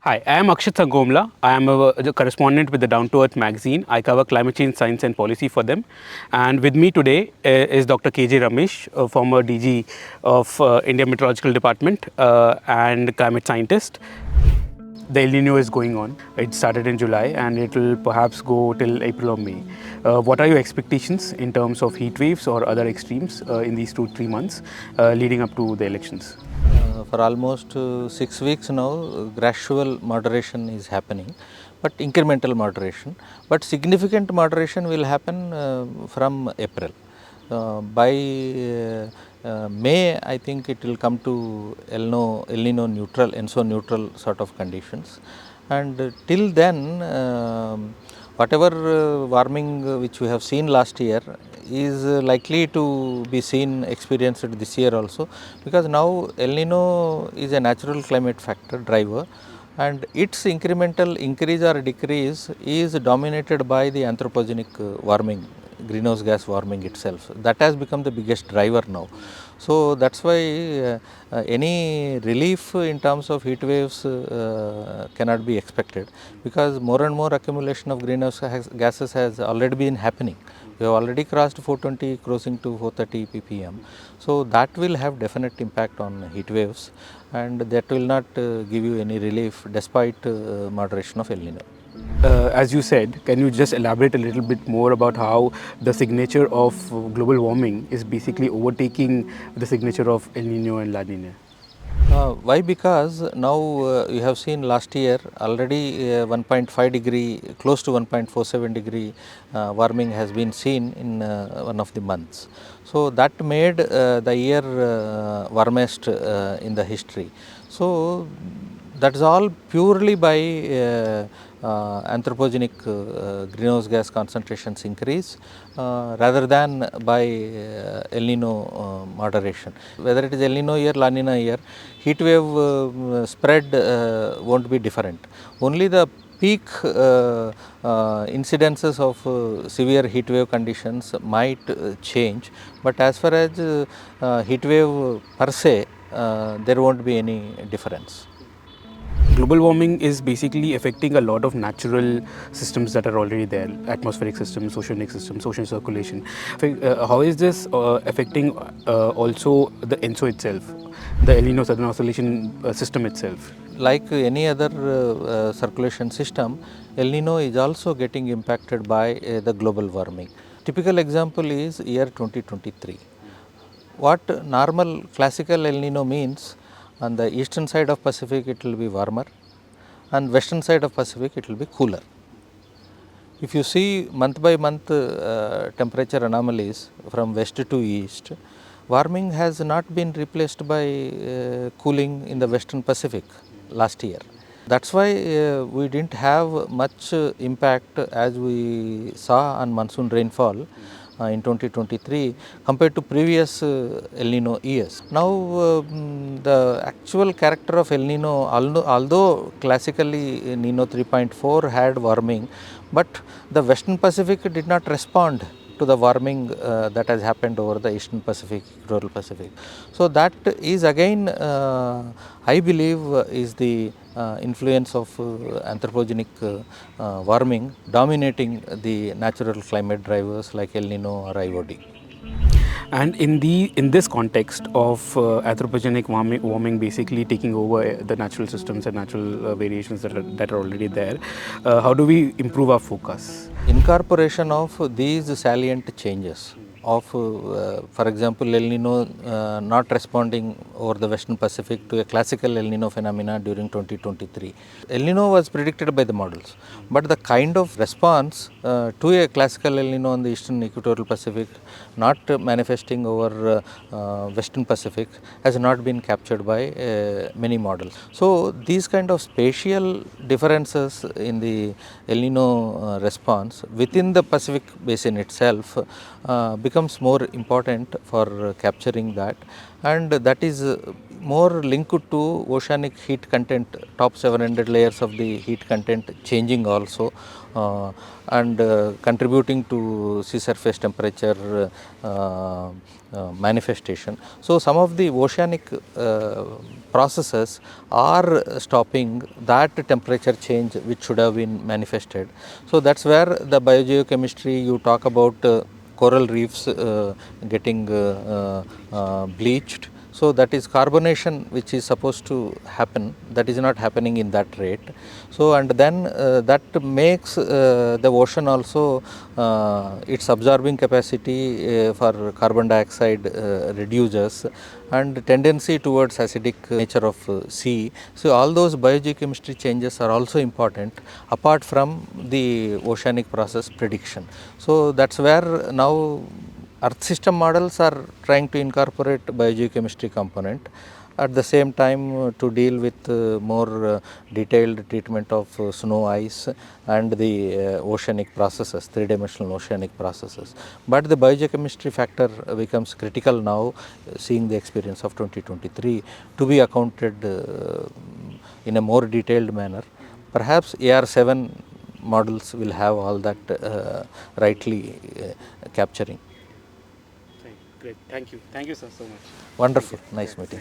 Hi, I am Akshit Sangomla. I am the correspondent with the To Earth magazine. I cover climate change science and policy for them. And with me today is Dr. K J Ramesh, former DG of India Meteorological Department and climate scientist. The El Nino is going on. It started in July and it will perhaps go till April or May. What are your expectations in terms of heat waves or other extremes in these 2-3 months leading up to the elections? For almost 6 weeks now, gradual moderation is happening, but incremental moderation. But significant moderation will happen from April. By May, I think it will come to El Nino neutral, ENSO neutral sort of conditions. And till then, whatever warming which we have seen last year is likely to be seen experienced this year also, because now El Nino is a natural climate factor driver and its incremental increase or decrease is dominated by the anthropogenic warming, greenhouse gas warming itself. That has become the biggest driver now. So that's why any relief in terms of heat waves cannot be expected, because more and more accumulation of greenhouse gases has already been happening. We have already crossed 420, crossing to 430 ppm. So that will have definite impact on heat waves, and that will not give you any relief despite moderation of El Nino. As you said, can you just elaborate a little bit more about how the signature of global warming is basically overtaking the signature of El Nino and La Nina? Why? Because now you have seen last year already 1.5 degree, close to 1.47 degree warming has been seen in one of the months. So that made the year warmest in the history. So that is all purely by anthropogenic greenhouse gas concentrations increase rather than by El Nino moderation. Whether it is El Nino year, La Nina year, heat wave spread won't be different. Only the peak incidences of severe heat wave conditions might change, but as far as heat wave per se, there won't be any difference. Global warming is basically affecting a lot of natural systems that are already there: atmospheric systems, oceanic systems, ocean circulation. How is this affecting also the ENSO itself, the El Nino Southern Oscillation system itself? Like any other circulation system, El Nino is also getting impacted by the global warming. Typical example is year 2023. What normal classical El Nino means, on the eastern side of Pacific it will be warmer, and western side of Pacific it will be cooler. If you see month by month temperature anomalies from west to east, warming has not been replaced by cooling in the western Pacific last year. That's why we didn't have much impact as we saw on monsoon rainfall in 2023 compared to previous El Nino years. Now the actual character of El Nino, although classically Nino 3.4 had warming, but the western Pacific did not respond to the warming that has happened over the eastern Pacific, rural Pacific. So that is again, I believe, is the influence of anthropogenic warming dominating the natural climate drivers like El Nino or IOD. And in this context of anthropogenic warming basically taking over the natural systems and natural variations that are already there, how do we improve our focus? Incorporation of these salient changes of, for example, El Nino not responding over the western Pacific to a classical El Nino phenomena during 2023. El Nino was predicted by the models, but the kind of response to a classical El Nino on the eastern equatorial Pacific not manifesting over western Pacific has not been captured by many models. So these kind of spatial differences in the El Nino response within the Pacific basin itself become becomes more important for capturing that, and that is more linked to oceanic heat content, top 700 layers of the heat content changing also, and contributing to sea surface temperature manifestation. So, some of the oceanic processes are stopping that temperature change which should have been manifested. So, that is where the biogeochemistry you talk about coral reefs getting bleached. So, that is carbonation which is supposed to happen, that is not happening in that rate. So, and then that makes the ocean also its absorbing capacity for carbon dioxide reduces, and tendency towards acidic nature of sea. So, all those biogeochemistry changes are also important apart from the oceanic process prediction. So, that is where now Earth system models are trying to incorporate biogeochemistry component. At the same time, to deal with more detailed treatment of snow ice and the oceanic processes, three-dimensional oceanic processes. But the biogeochemistry factor becomes critical now, seeing the experience of 2023, to be accounted in a more detailed manner. Perhaps AR7 models will have all that rightly capturing. Great. Thank you. Thank you, sir, so much. Wonderful. Nice meeting.